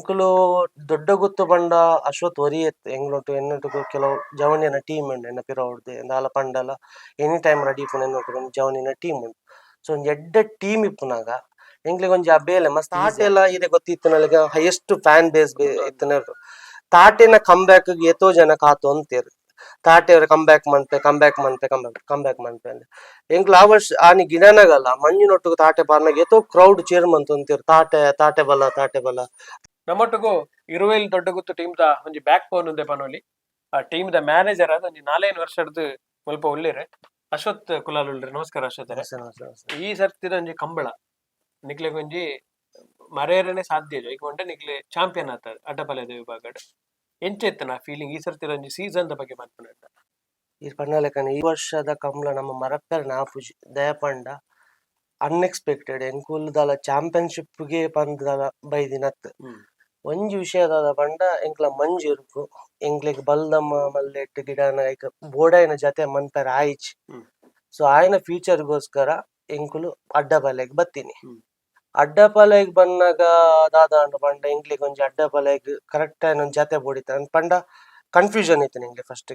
ಎಂಕುಲು ದೊಡ್ಡ ಗುತ್ತು ಪಂಡ ಅಶ್ವತ್ ಒರಿ ಎತ್ತು ಎಂಗ್ಲೊಟ್ಟು ಎನ್ನೊಟ್ಟು ಕೆಲವು ಜವನಿನ ಟೀಮ್ ಉಂಡು ಎನ್ನ ಪಿರವುಡ್ದು ದಾಲ ಪಂಡಲ ಎನಿ ಟೈಮ್ ರೆಡಿ ಇಪ್ಪುನ ಎನ್ನೊಟ್ಟು ಒಂದು ಜವನಿನ ಟೀಮ್ ಉಂಡು. ಸೊ ಒಂದು ಎಡ್ಡ ಟೀಮ್ ಇಪ್ಪುನಾಗ ಎಂಕ್ಲಿಗೆ ಒಂಜಿ ಬೇಲೆ ಮಸ್ತ್ ತಾಟೆಲ ಇದೆ ಗೊತ್ತಿತ್ತನಲ್ಲಿಗ ಹೈಯೆಸ್ಟ್ ಫ್ಯಾನ್ ಬೇಸ್ ಇತ್ತನ ತಾಟೆನ ಕಂಬ್ಯಾಕ್ ಎತೋ ಜನ ಕಾತು ಅಂತೀರು. ತಾಟೆ ಅವ್ರ ಕಂಬ್ಯಾಕ್ ಮನ್ಪೆ ಅಂದ್ರೆ ಎಂಕ್ಲು ಆ ವರ್ಷ ಆನಿ ಗಿಡನಗಲ್ಲ ಮಂಜಿನೊಟ್ಟಿಗೆ ತಾಟೆ ಪಾರ್ನಾಗ ಎತೋ ಕ್ರೌಡ್ ಚೇರ್ ಮಂತ್ ಅಂತೀರು ತಾಟೆ ಬಲ ನಮ್ಮೊಟ್ಟಿಗೂ ಇರುವೆಲ್ ದೊಡ್ಡ ಗುತ್ತು ಟೀಮ್ ದ ಒಂಜಿ ಬ್ಯಾಕ್ ಬೋನ್ ಉಂದೆ ಪನೊಲಿ ಆ ಟೀಮ್ ದ ಮ್ಯಾನೇಜರ್ ಆದ ಒಂಜಿ 4 ವರ್ಷದ ಮುಲ್ಪ ಉಳ್ಳಿರೆ ಅಶ್ವತ್ ಕುಲಾಲ್ ಉಳ್ಳಿರೆ. ನಮಸ್ಕಾರ ಅಶ್ವತ್. ಈ ಸರ್ತಿದ ಒಂಜಿ ಕಂಬಳ ನಿಕ್ಲೆಗ್ ಒಂಜಿ ಮರೆಯರನೆ ಸಾಧ್ಯ ಈಗ ಒಂಡೆ ನಿಕ್ಲೆ ಚಾಂಪಿಯನ್ ಆತ ಅಡ್ಡಪಾಲೆದ ವಿಭಾಗಡ್ ಎಂಚೆತ್ತನ ಫೀಲಿಂಗ್ ಈ ಸರ್ತಿದ ಒಂಜಿ ಸೀಸನ್ ದ ಬಗ್ಗೆ ಮಾತನಾಡ ಈ ಪಣ್ಣಲೆಕ್ಕನ ಈ ವರ್ಷದ ಕಂಬಳ ನಮ್ಮ ಮರಪ್ಪೆರ್ ನಾಪುಜಿ ದಯಪಂಡ ಅನ್ಎಕ್ಸ್ಪೆಕ್ಟೆಡ್ ಎಂಕುಲ್ದಲ ಚಾಂಪಿಯನ್ಶಿಪ್ಗೆ ಪಂದಲ ಬೈದಿನತ್ ಒಂಜಿ ವಿಷಯದ ಪಂಡ ಎಂಕ್ಲ ಮಂಜು ಇರುಕು ಎಂಕ್ಲೆಗ್ ಬಲ್ದಮ್ಮ ಮಲ್ಲೆಟ್ ಗಿಡನ ಐಕ ಬೋಡಾಯಿನ ಜತೆ ಮನ್ಪರ ಆಯ್ಚಿ. ಸೊ ಆಯ್ನ ಫ್ಯೂಚರ್ಗೋಸ್ಕರ ಎಂಕುಲು ಅಡ್ಡಪಾಲೆಗ್ ಬತ್ತೀನಿ. ಅಡ್ಡಪಾಲೆಗ್ ಬಂದಾಗ ದಾದ ಪಂಡ ಎಂಕ್ಲಿಗೆ ಒಂಜಿ ಅಡ್ಡಪಾಲೆಗ್ ಕರೆಕ್ಟ್ ಆಯ್ನ ಒಂದ್ ಜತೆ ಬೋಡಿತ ಪಂಡ ಕನ್ಫ್ಯೂಷನ್ ಇತ್ತು ನಿಂಗೆ ಫಸ್ಟ್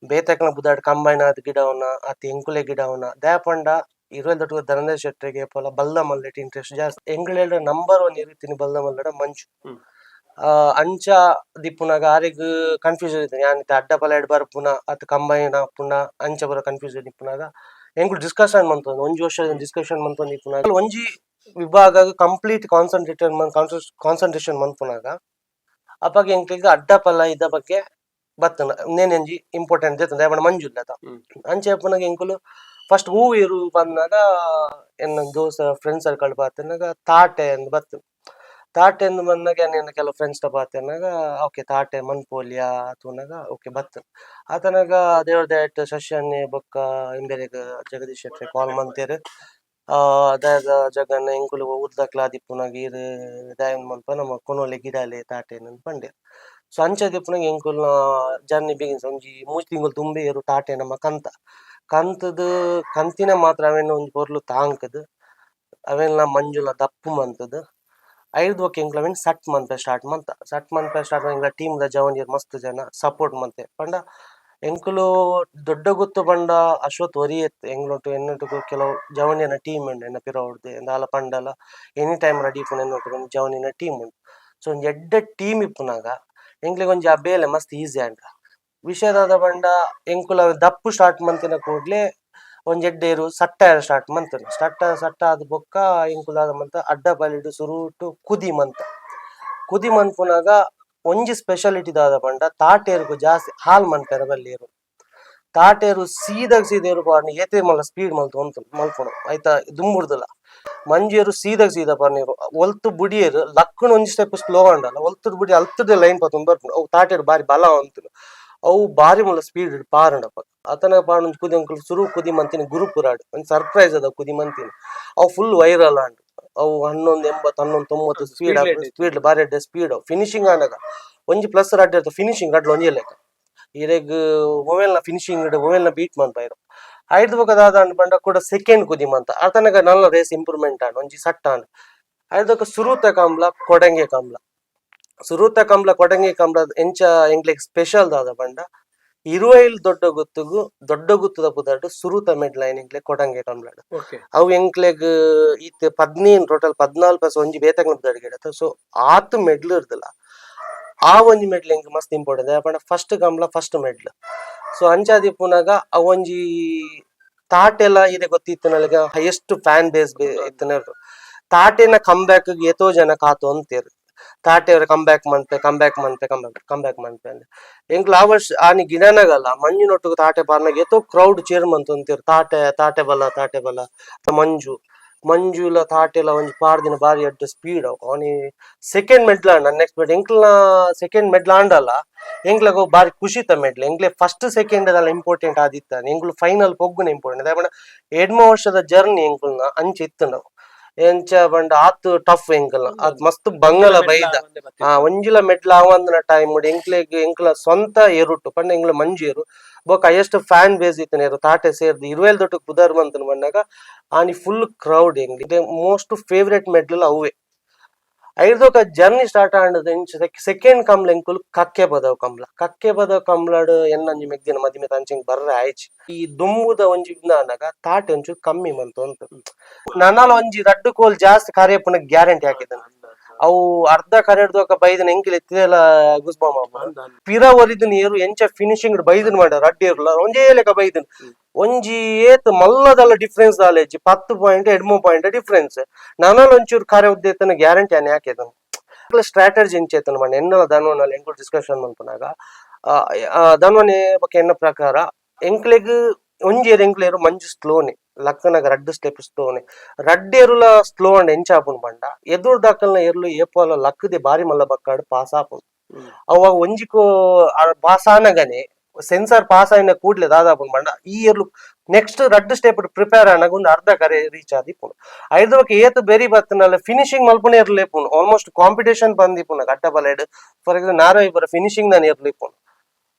ಬೇತಕ್ನ ಬುದಾಡ್ ಕಂಬೈನ್ ಆದ ಗಿಡವನ ಅತಿ ಎಂಕುಲೆ ಗಿಡವನ ದಯಪಂಡ ಇರುವೆಲ್ದೊಟ್ಟು ಧನಂಜಯ ಶೆಟ್ಟಿಗೆ ಪೋಲ ಬಲ್ದ ಮಲ್ಲೆಟ್ ಇಂಟ್ರೆಸ್ಟ್ ಜಾಸ್ತಿ ಎಂಕ್ಲೆಡ್ ನಂಬರ್ 1 ಇರುತ್ತೀನಿ ಬಲ್ದ ಮಲ್ಲಡ ಮಂಜು. ಅಂಚ ದಿಪ್ಪುನಾಗ ಆರಿಗ್ ಕನ್ಫ್ಯೂಷನ್ ಇತ್ತು ಯಾನಿತ ಅಡ್ಡಪಾಲೆಡ್ ಬರ್ಪುನ ಅತ್ ಕಂಬೈನ್ ಆಪುನ ಅಂಚ ಪೂರ ಕನ್ಫ್ಯೂಷನ್ ಇಪ್ಪುನಾಗ ಎಂಕುಲು ಡಿಸ್ಕಷನ್ ಮಂತೊಂದು ಒಂಜಿ ವರ್ಷದ ಡಿಸ್ಕಷನ್ ಮಂತೊಂದು ಇಪ್ಪುನಾಗ ಒಂಜಿ ವಿಭಾಗ ಕಂಪ್ಲೀಟ್ ಕಾನ್ಸಂಟ್ರೇಷನ್ ಮನ್ಪುನಾಗ ಅಪಾಗ ಎಂಕ್ಲಿಗೆ ಅಡ್ಡಪಾಲ ಇದ ಬಗ್ಗೆ ಬತ್ತನ ನೇನೆಂಜಿ ಇಂಪಾರ್ಟೆಂಟ್ ದೇತನ ದಯಪಂಡ ಮಂಜುಲ್ಲದ ಅಂಚೆ ಪುನಗ ಎಂಕುಲು ಫಸ್ಟ್ ಹೂ ಇರು ಬಂದಾಗ ಎನ್ನ ದೋಸ್ತ ಫ್ರೆಂಡ್ ಸರ್ಕಲ್ ಪಾತನಾಗ ತಾಟೆ ಎಂದು ಬತ್ತು. ತಾಟೆ ಎಂದು ಬಂದಾಗ ಎನ್ನ ಕೆಲವು ಫ್ರೆಂಡ್ಸ್ ಪಾತನಾಗ ಓಕೆ ತಾಟೆ ಮನ್ಪೋಲಿಯಾ ಅತುನಾಗ ಓಕೆ ಬತ್ತು ಆತನಾಗ ದೇವ್ರ ದಯಟ್ ಶಶಿಯನ್ನೇ ಬೊಕ್ಕ ಇಂಬೆರೆಗ್ ಜಗದೀಶ್ ಶೆಟ್ಟಿ ಕಾಲ್ ಮಂತೇರು ದಯದ ಜಗನ್ನ ಎಂಕುಲು ಊರ್ದಕ್ಲ ದಿಪ್ಪುನಾಗ ಈರು ದಯನ್ ಮಲ್ಪ ನಮ್ಮ ಕೊನೊಲೆ ಗಿಡಲೆ ತಾಟೆನ ಪಂಡೆ. ಸೊ ಅಂಚ ದಿಪ್ಪುನಾಗ ಎಂಕುಲ್ನ ಜರ್ನಿ ಬಿಗಿನ್ಸ್ ಒಂಜಿ 3 ತಿಂಗಳು ತುಂಬಿ ಏರು ತಾಟೆ ನಮ್ಮ ಕಂತದ ಕಂತಿನ ಮಾತ್ರ ಅವೇನು ಒಂಜಿ ಪೊರ್ಲು ತಾಂಕದ್ ಅವೆಲ್ಲ ಮಂಜುಲ ದಪ್ಪು ಮಂತದ್ ಐದು ಒಕ್ಕ ಎಂಕ್ಲ ಅವೇನು ಸಟ್ ಮನ್ಪೆ ಸ್ಟಾರ್ಟ್ ಎಂಕ್ಲ ಟೀಮ್ ದ ಜವನಿಯರ್ ಮಸ್ತ್ ಜನ ಸಪೋರ್ಟ್ ಮಂತೆ ಪಂಡ ಎಂಕುಲು ದೊಡ್ಡ ಗುತ್ತು ಪಂಡ ಅಶ್ವತ್ ಒರಿ ಎತ್ತು ಎಂಗ್ಲೊಟ್ಟು ಎನ್ನೊಟ್ಟು ಕೆಲವು ಜವನಿನ ಟೀಮ್ ಉಂಡು ಎನ್ನ ಪಿರವುಡ್ದು ದಾಲ ಪಂಡಲ ಎನಿ ಟೈಮ್ ರೆಡಿ ಇಪ್ಪುನ ಎನ್ನೊಟ್ಟು ಒಂದು ಜವನಿನ ಟೀಮ್ ಉಂಡು. ಸೊ ಒಂಜಿ ಎಡ್ಡ ಟೀಮ್ ಇಪ್ಪುನಾಗ ಎಂಕ್ಲಿಗೆ ಒಂಜಿ ಬೇಲೆ ಮಸ್ತ್ ಈಸಿ ಆಂಡ ವಿಷಯದ ಪಂಡ ಎಂಕುಲ ದಪ್ಪು ಸ್ಟಾರ್ಟ್ ಮಂತಿನ ಕೂಡ್ಲೆ ಒಂಜಿ ಎಡ್ಡೆರು ಸಟ್ಟ ಸ್ಟಾರ್ಟ್ ಮಂತನು ಸಟ್ಟ ಆದ ಬೊಕ್ಕ ಎಂಕುಲಾದ ಮಂತ ಅಡ್ಡಪಾಲಿಡು ಸುರುಟು ಕುದಿ ಮನ್ಪುನಾಗ ಒಂಜಿ ಸ್ಪೆಷಾಲಿಟಿ ದಾದ ಪಂಡ ತಾಟೇರ್ಗು ಜಾಸ್ತಿ ಹಾಲ್ ಮನ್ಪೆರ ಬಲ್ಲಿಯರು ತಾಟೇರು ಸೀದೇರು ಪಾರ್ನಿ ಏತೆ ಮಲ್ಲ ಸ್ಪೀಡ್ ಮಲ್ಪುನು ಆಯ್ತಾ ದುಂಬುಡ್ದಲ ಮಂಜೇರು ಸೀದಾ ಪಾರ್ನಿರು ಒಲ್ತು ಬುಡಿಯರು ಲಕ್ಕುನ ಒಂಜಿ ಸ್ಟೆಪ್ ಸ್ಲೋ ಅಂಡಲ್ಲ ಒಲ್ತು ಬುಡಿ ಅಲ್ತದ ಲೈನ್ ಪತ್ತೊಂದು ಬರ್ಪುನು ಅವು ತಾಟೇರು ಬಾರಿ ಬಲ ಅಂತನು ಅವು ಬಾರಿ ಮುಲ್ಲ ಸ್ಪೀಡ್ ಪಾರಂಡಪ್ಪ ಅತನ ಪಾಂಡ್ ಕುದಿ ಅಂಕಲ್ ಸುರು ಕುದಿ ಮಂತಿನ ಗುರು ಪುರಾಡ್ ಒಂದು ಸರ್ಪ್ರೈಸ್ ಅದ ಕುದಿ ಮಂತಿನ ಅವು ಫುಲ್ ವೈರಲ್ ಅಂಡ್ ಅವು 1180 ಸ್ಪೀಡ್ ಬಾರಿ ಸ್ಪೀಡ್ ಫಿನಿಶಿಂಗ್ ಆನಾಗ ಒಂಜಿ ಪ್ಲಸ್ ರಡ್ಡ ಫಿನಿಶಿಂಗ್ ರಡ್ಲ ಒಂಜಿ ಲೆಕ್ಕ ಇರೆಗ್ ಮೊಬೈಲ್ನ ಫಿನಿಶಿಂಗ್ ಮೊಬೈಲ್ನ ಬೀಟ್ ಮನ್ಪಾಯಿರು ಐದು ಬೊಕದಾದ ಅಂಡ್ ಪಂಡ ಕೂಡ ಸೆಕೆಂಡ್ ಕುದಿ ಮಂತ ಅತನಗ ನಲ್ಲ ರೇಸ್ ಇಂಪ್ರೂವ್ಮೆಂಟ್ ಆಂಡ್ ಒಂಜಿ ಸಟ್ಟ ಅಂಡ್ ಐದಕ್ಕ ಸುರೂತ ಕಂಬ್ಲ ಕೊಡಂಗೆ ಕಂಬ್ಲ ಎಂಚ ಎಂಕ್ಲೆಗ್ ಸ್ಪೆಷಲ್ ದಾದ ಪಂಡ ಇರುವೈಲ್ ದೊಡ್ಡ ಗುತ್ತದ ಪುದಾಡ್ ಸುರೂತ ಮೆಡ್ ಲೈನ್ ಎಂಕ್ಲೆಗ್ ಕೊಡಂಗೆ ಕಂಬ್ಲಾಡ್ ಅವು ಎಂಕ್ಲೆಗ್ ಈತ್ 15 ಟೋಟಲ್ 14 ಪ್ಲಸ್ ಒಂಜಿ ಬೇತಕ್ನ ಪುದಾಡ್ ಗಿಡತ. ಸೊ ಆತ್ ಮೆಡ್ಲ್ ಇರ್ದಲ್ಲ ಆ ಒಂಜಿ ಮೆಡ್ಲ್ ಎಂಕ್ ಮಸ್ತ್ ಇಂಪಾರ್ಟೆಂಟ್ ಯಾಪಂಡ first Kambala first medal. So ಅಂಚಾದಿಪ್ಪುನಾಗ ಅವೊಂಜಿ ತಾಟೆಲ ಇದೆ ಗೊತ್ತಿತ್ತನಲ್ಲಿಗ ಹೈಯೆಸ್ಟ್ ಫ್ಯಾನ್ ಬೇಸ್ ಇತ್ತನ ತಾಟೆನ ಕಂಬ್ಯಾಕ್ ಎತೋ ಜನ ಕಾತು ಅಂತೀರು ತಾಟೆ ಅವ್ರ ಕಂಬ್ಯಾಕ್ ಮನ್ಪೆ ಅಂದ್ರೆ ಎಂಕ್ಲ ಆ ವರ್ಷ ಆನಿ ಗಿಡನಗಲ್ಲ ಮಂಜಿನೊಟ್ಟಿಗೆ ತಾಟೆ ಪಾರ್ನಾಗ ಎತೋ ಕ್ರೌಡ್ ಚೇರ್ ಮಂತ್ ಅಂತೀರು ತಾಟೆ ಬಲ ಮಂಜುಲ ತಾಟೆಲ ಒಂಜಿ ಪಾರ್ದಿನ ಬಾರಿ ಎಡ್ಡ ಸ್ಪೀಡ್ ಅವನಿ ಸೆಕೆಂಡ್ ಮೆಡ್ಲ್ ಆಂಡ್ ಅನ್ಎಕ್ಸ್ಪೆಕ್ಟೆಡ್ ಎಂಕ್ಲ ಸೆಕೆಂಡ್ ಮೆಡ್ಲ್ ಆಂಡಲ್ಲ ಎಂಕ್ಲಗ ಬಾರಿ ಖುಷಿತ ಮೆಡ್ಲ್ ಎಂಕ್ಲೆ ಫಸ್ಟ್ ಸೆಕೆಂಡ್ ಅದಲ್ಲ ಇಂಪಾರ್ಟೆಂಟ್ ಆದಿತ್ತ ಎಂಕ್ಲು ಫೈನಲ್ ಪೊಗ್ಗುನ ಇಂಪಾರ್ಟೆಂಟ್ ಯಾಕಂದ್ರೆ 2 ವರ್ಷದ ಜರ್ನಿ ಎಂಕ್ಲನ ಅಂಚೆ ಇತ್ತು ನಾವು ಎಂಚ ಬಂಡ ಆತ್ ಟಫ್ ಎಂಕಲ್ನ ಅದ್ ಮಸ್ತ್ ಬಂಗಲ ಬೈದ ಒಂಜಿಲ ಮೆಡ್ಲ್ ಆವಂದನ ಟೈಮ್ ಎಂಕ್ಲ ಸ್ವಂತ ಏರುಟ್ಟು ಪಂಡ ಎಂಕ್ಲ ಮಂಜೇರು ಬೊಕ ಹೈಯೆಸ್ಟ್ ಫ್ಯಾನ್ ಬೇಸ್ ಇತ್ತನೇರು ತಾಟೆ ಸೇರ್ದು ಇರುವೆಲ್ ದೊಟ್ಟು ಪುದರ್ ಮಂತನ ಬಂದಾಗ ಆನಿ ಫುಲ್ ಕ್ರೌಡ್ ಎಂಗ್ಲಿ ಮೋಸ್ಟ್ ಫೇವ್ರೆಟ್ ಮೆಡ್ಲ್ ಅವೇ ಐದೋಕ ಜರ್ನಿ ಸ್ಟಾರ್ಟ್ ಆಂಡದ ಸೆಕೆಂಡ್ ಕಮ್ಲ ಎಂಕುಲು ಕಕ್ಕೆ ಬದವ್ ಕಮ್ಲಾಡ್ ಎನ್ನಂಜಿ ಮೆಗ್ದಿನ ಮದಿಮೆ ತಂಚೆಂಗ್ ಬರ್ರೆ ಆಯ್ಚಿ ಈ ದುಂಬುದ ಒಂಜಿ ಅನ್ನಾಗ ತಾಟೆ ಒಂಚೂರು ಕಮ್ಮಿ ಮಂತು ಅಂತ ನನಾಲ ಒಂಜಿ ರಡ್ಡು ಕೋಲ್ ಜಾಸ್ತಿ ಕರೆಯಪ್ಪನ ಗ್ಯಾರಂಟಿ ಹಾಕಿದ್ದಾನೆ ಅವು ಅರ್ಧ ಕರೆಡ್ದೋಕ ಬೈದನ್ ಎಂಕಿಲ್ ಎತ್ತಿದೆಲ್ಲ ಗುಸ್ಬಾಮ ಪಿರ ಒರಿದನ್ ಏರು ಎಂಚ ಫಿನಿಶಿಂಗ್ ಬೈದನ್ ಮಾಡ ರಡ್ಡಿ ಏರ್ಲ ಒಂಜೇ ಲೆಕ್ಕ ಬೈದನ್ ಒಂಜಿ ಏತ್ ಮಲ್ಲದಲ್ಲ ಡಿಫ್ರೆನ್ಸ್ ದಾಲೆಜಿ 10 ಪಾಯಿಂಟ್ 13 ಪಾಯಿಂಟ್ ಡಿಫ್ರೆನ್ಸ್ ನನಾಲ ಒಂಚೂರು ಕರೆ ಉದ್ದೇತನ ಗ್ಯಾರಂಟಿ ಅನ್ನ ಹಾಕಿದನು ಸ್ಟ್ರಾಟಜಿ ಎಂಚೇತನ ಮಾಡಿ ಎನ್ನಲ ಧನ್ವನಲ್ಲಿ ಎಂಕುಲ್ ಡಿಸ್ಕಷನ್ ಮನ್ಪುನಾಗ ಧನ್ವನೆ ಬಗ್ಗೆ ಎನ್ನ ಪ್ರಕಾರ ಎಂಕ್ಲೆಗ್ ಒಂಜೇರು ಎಂಕ್ಲೇರು ಮಂಜು ಸ್ಲೋನೆ ಲಕ್ಕನಾಗ ರಡ್ಡು ಸ್ಟೆಪ್ ಸ್ಲೋನೆ ರಡ್ಡೇರುಲ ಸ್ಲೋ ಅಂಡ್ ಎಂಚಾಪುನ್ ಪಂಡ ಎದುರು ದಾಕಲ್ನ ಎರ್ಲು ಏಪೋಲ ಲಕ್ಕದೆ ಬಾರಿ ಮಲ್ಲ ಬಕ್ಕಾಡು ಪಾಸ್ ಆಪುನ್ ಅವಾಗ ಒಂಜಿಕೋ ಪಾಸ್ ಆನಗನೆ ಸೆನ್ಸಾರ್ ಪಾಸ್ ಆಯ್ನ ಕೂಡ್ಲೆ ದಾದಾಪುನ್ ಪಂಡ ಈ ಎರ್ಲು ನೆಕ್ಸ್ಟ್ ರಡ್ಡು ಸ್ಟೆಪ್ ಪ್ರಿಪೇರ್ ಆನಾಗ ಒಂದು ಅರ್ಧ ಕರೆ ರೀಚ್ ಆದಿಪ್ಪುನು ಐದಕ್ಕೆ ಏತು ಬೇರಿ ಬತ್ತನಲ್ಲ ಫಿನಿಶಿಂಗ್ ಮಲ್ಪುನೆ ಇರ್ಲೇಪುನು ಆಲ್ಮೋಸ್ಟ್ ಕಾಂಪಿಟೇಷನ್ ಬಂದಿಪ್ಪುನ ಗಟ್ಟ ಬಲೆಡ್ ಫಾರ್ ಎಕ್ಸಾಂಪಲ್ ನಾರೋ ಇಬ್ಬರ ಫಿನಿಶಿಂಗ್ ನಾನು ಇರ್ಲಿಪ್ಪುನು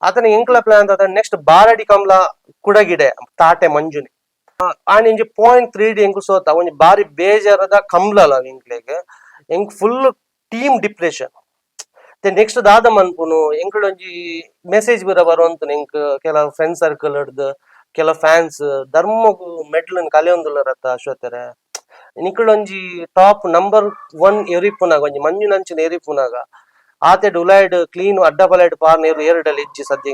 ಆತನ ಎಂಕ್ಲ ಪ್ಲಾನ್ ಅದ ನೆಕ್ಸ್ಟ್ ಬಾರಡಿ ಕಮ್ಲ ಕುಡಗಿಡೆ ತಾಟೆ ಮಂಜುನಿ ಆನಿಂಜಿ 0.3 ಎಂಕು ಸೋತ ಒಂಜಿ ಬಾರಿ ಬೇಜಾರದ ಕಮ್ಲಲ್ಲ ಎಂಕ್ಲೆಗ್ ಎಂಕ್ ಫುಲ್ ಟೀಮ್ ಡಿಪ್ರೆಷನ್ ನೆಕ್ಸ್ಟ್ ದಾದ ಮನ್ಪುನು ಎಂಕುಲ್ ಒಂಜಿ ಮೆಸೇಜ್ ಬರ ಬರುವಂತ ಎಂಕ್ ಕೆಲವು ಫ್ರೆಂಡ್ ಸರ್ಕಲ್ ಹಿಡ್ದು ಕೆಲ ಫ್ಯಾನ್ಸ್ ಧರ್ಮಗು ಮೆಡ್ಲ್ ಕಲೆಯೊಂದುಲ್ಲರತ್ತ ಅಶ್ವತ್ಥರೆ ನಿಕುಲ್ ಒಂಜಿ ಟಾಪ್ ನಂಬರ್ 1 ಎರಿಪುನಾಗ ಒಂಜಿ ಮಂಜುನಂಚಿನ ಎರಿಪುನಾಗ ಆತೆ ಉಲಾಯ್ಡ್ ಕ್ಲೀನ್ ಅಡ್ಡ ಬಲಾಯ್ಡ್ ಪಾರ್ ನೀರು ಏರುಡಲ್ಲಿ ಇಜ್ಜಿ ಸದ್ಯ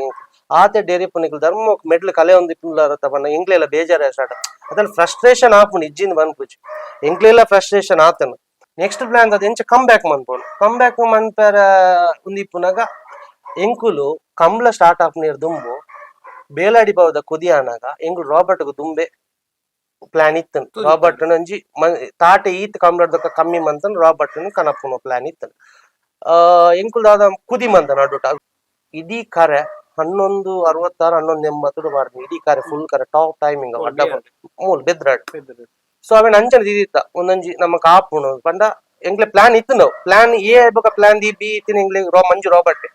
ಆತೆ ಡೇರಿಪು ನಿಕುಲ್ ಧರ್ಮ ಮೆಡ್ಲ್ ಕಲೆ ಒಂದಿಪ್ಪುಲಾರತ್ತ ಬಣ್ಣ ಎಂಕ್ಲೆಲ್ಲ ಬೇಜಾರ ಸ್ಟಾರ್ಟ್ ಅದ್ರಲ್ಲಿ ಫ್ರಸ್ಟ್ರೇಷನ್ ಆಪುನು ಇಜ್ಜಿಂದ ಬಂದ್ಪುಜಿ ಎಂಕ್ಲೆಲ್ಲ ಫ್ರಸ್ಟ್ರೇಷನ್ ಆತನು ನೆಕ್ಸ್ಟ್ ಪ್ಲಾನ್ ಅದ ಎಂಚ ಕಮ್ ಬ್ಯಾಕ್ ಮನ್ಪೋನು ಕಮ್ ಬ್ಯಾಕ್ ಮನ್ಪೇರ ಒಂದಿಪ್ಪುನಾಗ ಎಂಕುಲು ಕಮ್ಲ ಸ್ಟಾರ್ಟ್ ಆಪ್ನೀರ್ ದುಂಬು ಬೇಲಾಡಿ ಬಾವದ ಕುದಿಯಾನಾಗ ಎಂಕುಲು ರಾಬರ್ಟ್ಗು ದುಂಬೆ ಪ್ಲಾನ್ ಇತ್ತನ್ ರಾಬರ್ಟ್ ಒಂಜಿ ತಾಟೆ ಈತ್ ಕಮ್ಲಾಡ್ದಕ್ಕ ಕಮ್ಮಿ ಮಂತನ್ ರಾಬರ್ಟ್ ಕನಪುನ ಪ್ಲಾನ್ ಇತ್ತನ್ ಎಂಕುಲ್ ದಾದ ಕುದಿ ಮಂತ ನಡುಟ ಇಡೀ ಕರೆ 11:66 11:80 ಮಾಡ್ತೀನಿ ಇಡೀ ಕರೆ ಫುಲ್ ಕರೆ ಟಾಪ್ ಟೈಮಿಂಗ್ ಅಡ್ಡ ಮೂಲ್ ಬೆದ್ರಾಡ್ ಸೊ ಅವನ್ ಅಂಚನೆ ದಿದಿತ್ತ ಒಂದೊಂಜಿ ನಮ್ಮ ಕಾಪುನು ಪಂಡ ಎಂಕ್ಲೆ ಪ್ಲಾನ್ ಇತ್ತು ನಾವು ಪ್ಲಾನ್ ಎ ಆಯ್ಬೇಕ ಪ್ಲಾನ್ ಬಿ ಇತ್ತಿನ ಎಂಗ್ಲೆ ಮಂಜು ರಾಬರ್ಟ್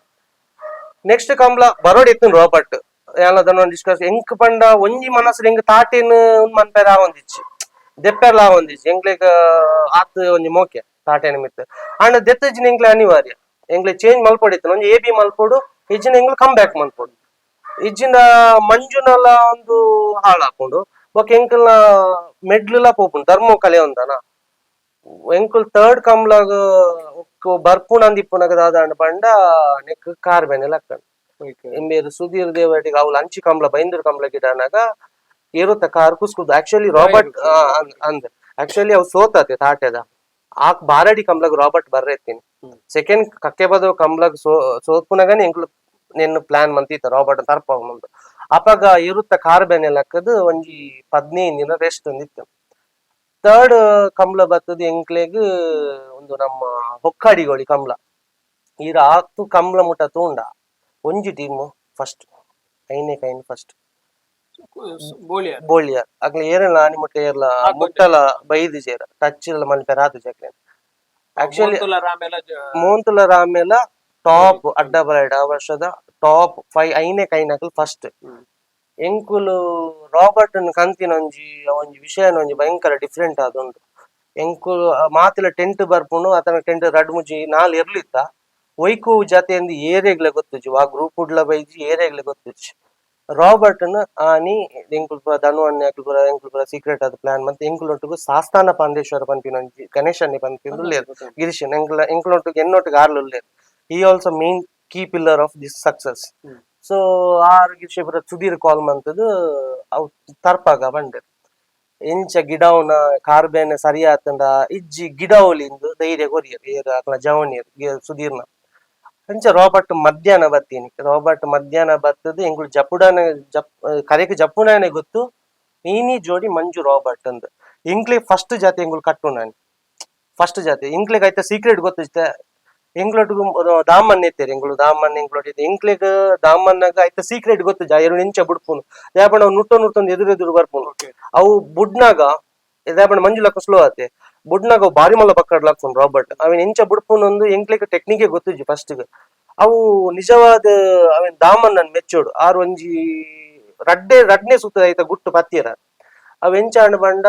ನೆಕ್ಸ್ಟ್ ಕಮ್ಲ ಬರೋಡ್ ಇತ್ತು ರಾಬರ್ಟ್ ಯಾನದನ್ನ ಡಿಸ್ಕಸ್ ಎಂಕ್ ಪಂಡ ಒಂಜಿ ಮನಸ್ಸು ಎಂಗ್ ತಾಟೇನ್ ಮನ್ಪೇರ ಆವೊಂದಿಚ್ಚಿ ದೆಪ್ಪೆರ್ಲ ಆವೊಂದಿಚ್ಚಿ ಎಂಗ್ಲೆಗ್ ಆತ್ ಒಂಜಿ ಮೋಕೆ ತಾಟೇನ ಮಿತ್ ಅಂಡ ದೆತ್ತಜಿನ ಎಂಗ್ಲೆ ಅನಿವಾರ್ಯ ಎಂಗ್ಲೆ ಚೇಂಜ್ ಮಲ್ಪೊಡಿತ್ತು ಒಂಜಿ ಎ ಬಿ ಮಲ್ಪೊಡು ಇಜ್ಜಿನ ಎಂಗ್ಲು ಕಮ್ ಬ್ಯಾಕ್ ಮಲ್ಪೊಡು ಇಜ್ಜಿನ ಮಂಜುನಲ ಒಂದು ಹಾಳಾಕೊಂಡು ಬೊಕ ಎಂಕಲ್ನ ಮೆಡ್ಲುಲ ಪೋಪುಂಡು ಧರ್ಮ ಕಲೆ ಒಂದನ ಎಂಕುಲ್ ಥರ್ಡ್ ಕಮ್ಲಾಗ ಬರ್ಪುಣ ಅಂದಿಪ್ಪುನಗ ದಾದಾಂಡ ಪಂಡ ನೆಕ್ ಕಾರ್ ಬೆನೆ ಲಕ್ಕನ್ ಎಂಬೇರು ಸುಧೀರ್ ದೇವಟಿಗೆ ಅವ್ಲು ಅಂಚಿ ಕಮ್ಲ ಬೈಂದೂರು ಕಮ್ಲ ಗಿಡನಾಗ ಇರುತ್ತ ಕಾರ್ ಕುಸ್ಕುದು ಆಕ್ಚುಲಿ ರಾಬರ್ಟ್ ಅಂದ್ ಆಕ್ಚುಲಿ ಅವ್ ಸೋತತೆ ತಾಟೆದ ಆಕ್ ಬಾರಡಿ ಕಮ್ಲಾಗ ರಾಬರ್ಟ್ ಬರ್ರೆತ್ತೀನಿ ಸೆಕೆಂಡ್ ಕಕ್ಕೆ ಬದವ್ ಕಮ್ಲಾಗ ಸೋತ್ಪುನಗನೆ ಎಂಕ್ಲು ನೆನ್ನು ಪ್ಲಾನ್ ಮಂತಿತ್ತ ರಾಬರ್ಟ್ ತರ್ಪ ಮುಂದು ಅಪಾಗ ಇರುತ್ತ ಕಾರ್ ಬೆನೆ ಲಕ್ಕದು ಒಂಜಿ 15 ದಿನ ರೆಸ್ಟ್ ಒಂದಿತ್ತು ಥರ್ಡ್ ಕಮ್ಲ ಬತ್ತದ ಎಂಕ್ಲೆಗ್ ಒಂದು ನಮ್ಮ ಹೊಕ್ಕಾಡಿಗೋಳಿ ಕಮ್ಲ ಈರ ಆತು ಕಮ್ಲ ಮುಟ ತೂಂಡ ಒಂಜಿ ಟೀಮು ಫಸ್ಟ್ ಐನೆ ಕೈನ್ ಫಸ್ಟ್ ಬೋಳಿಯರ್ ಅಕ್ಲೆ ಏರಲ್ಲ ಆನಿ ಮುಟ್ಟ ಏರ್ಲ ಮುಟ್ಟಲ ಬೈದು ಸೇರ ಟಚ್ ಇಲ್ಲ ಮಲ್ಪೆ ರಾತು ಜಕ್ಲೆ ಆಕ್ಚುಲಿ ಮೋಂತುಲ ರಾಮೆಲ ಟಾಪ್ ಅಡ್ಡ ಬರೈಡ್ ಆ ವರ್ಷದ ಟಾಪ್ 5 ಐನೆ ಕೈನಕಲ್ ಫಸ್ಟ್ ಎಂಕುಲು ರಾಬರ್ಟ್ ಕಂತಿನ ಒಂಜಿ ವಿಷಯನ ಒಂಜಿ ಭಯಂಕರ ಡಿಫ್ರೆಂಟ್ ಆದುಂಡು ಎಂಕುಲು ಮಾತಿಲ ಟೆಂಟ್ ಬರ್ಪುಂಡು ಆತನ ಟೆಂಟ್ ರಡ್ ಮುಜಿ ನಾಲ್ ಇರ್ಲಿತ್ತ ಒಯ್ಕು ಜತೆಂದು ಏರೆಗ್ಲೆ ಗೊತ್ತುಜಿ ಆ ಗ್ರೂಪ್ ಉಡ್ಲ ಬೈಜಿ ಏರೆಗ್ಲೆ ಗೊತ್ತುಜಿ ರಾಬರ್ಟ್ ಆನಿ ಎಂಕುಲ್ ಧನುವನ್ನೆ ಎಂಕುಲ್ ಸೀಕ್ರೆಟ್ ಆದ ಪ್ಲಾನ್ ಮತ್ತೆ ಎಂಕುಲೊಟ್ಟಿಗೂ ಸಾಸ್ತಾನ ಪಾಂಡೇಶ್ವರ ಪಂಪಿನ ಗಣೇಶನ್ನಿ ಪಂಪಿನ ಉಳ್ಳೇರು ಗಿರೀಶನ್ ಎಂಕುಲೊಟ್ಟಿಗೆ ಎನ್ನೊಟ್ಟಿಗೆ ಆರ್ಲು ಉಳ್ಳೇರು ಈ also main key pillar of this success so ಆರ್ ಗಿರೀಶಪುರ ಸುಧೀರ್ ಕಾಲ್ ಮಂತದು ಅವು ತರ್ಪಾಗ ಬಂಡೆ ಎಂಚ ಗಿಡವನ ಕಾರ್ಬೇನೆ ಸರಿ ಆತಂಡ ಇಜ್ಜಿ ಗಿಡವಲಿಂದು ಧೈರ್ಯ ಕೊರಿಯರ್ ಏರ್ ಅಕ್ಲ ಜವನಿಯರ್ ಸುಧೀರ್ನ ಅಂಚ ರಾಬರ್ಟ್ ಮಧ್ಯಾಹ್ನ ಬತ್ತೀನಿ ರಾಬರ್ಟ್ ಮಧ್ಯಾಹ್ನ ಬತ್ತದು ಎಂಕುಲು ಜಪುಡಾನ ಕರೆಕ್ ಜಪ್ಪುನಾನೆ ಗೊತ್ತು ನೀನಿ ಜೋಡಿ ಮಂಜು ರಾಬರ್ಟ್ ಅಂದ್ ಎಂಕ್ಲೆ ಫಸ್ಟ್ ಜಾತಿ ಎಂಕುಲು ಕಟ್ಟು ನಾನು ಫಸ್ಟ್ ಜಾತಿ ಎಂಕ್ಲೆಗ್ ಆಯ್ತಾ ಸೀಕ್ರೆಟ್ ಗೊತ್ತಿಷ್ಟ ಎಂಕ್ಲೊಟ್ಟಿಗೂ ದಾಮನ್ ಎತ್ತೇರಿ ಎಂಕ್ಲು ದಾಮನ್ ಎಂಕ್ಲೊಟ್ಟಿದ್ದೆ ಎಂಕ್ಲೆಗ್ ದಾಮನ್ನಾಗ ಆಯ್ತಾ ಸೀಕ್ರೆಟ್ ಗೊತ್ತು ಎರಡು ಇಂಚ ಬುಡ್ಪುನು ಯಾಪಣ ಅವ್ ನುಟ್ಟೊಂದು ಎದುರು ಬರ್ಪುನು ಅವು ಬುಡ್ನಾಗ ಯಾಪಣ ಮಂಜು ಲಕ್ಕ ಸ್ಲೋ ಆತೆ ಬುಡ್ನಾಗ ಅವು ಬಾರಿ ಮಲ್ಲ ಪಕ್ಕಡ್ ಲಾಕ್ಪುನು ರಾಬರ್ಟ್ ಅವನ್ ಇಂಚ ಬುಡ್ಪುನೊಂದು ಎಂಕ್ಲೆಗ್ ಟೆಕ್ನಿಕೆ ಗೊತ್ತುಜಿ ಫಸ್ಟ್ ಅವು ನಿಜವಾದ ಅವನ್ ದಾಮನ್ ನನ್ ಮೆಚ್ಚೋಡು ಆರ್ ಒಂಜಿ ರಡ್ನೆ ಸುತ್ತ ಆಯ್ತಾ ಗುಟ್ಟು ಪತ್ತಿರ ಅವ್ ಎಂಚ ಅಣ್ಣ ಬಂಡ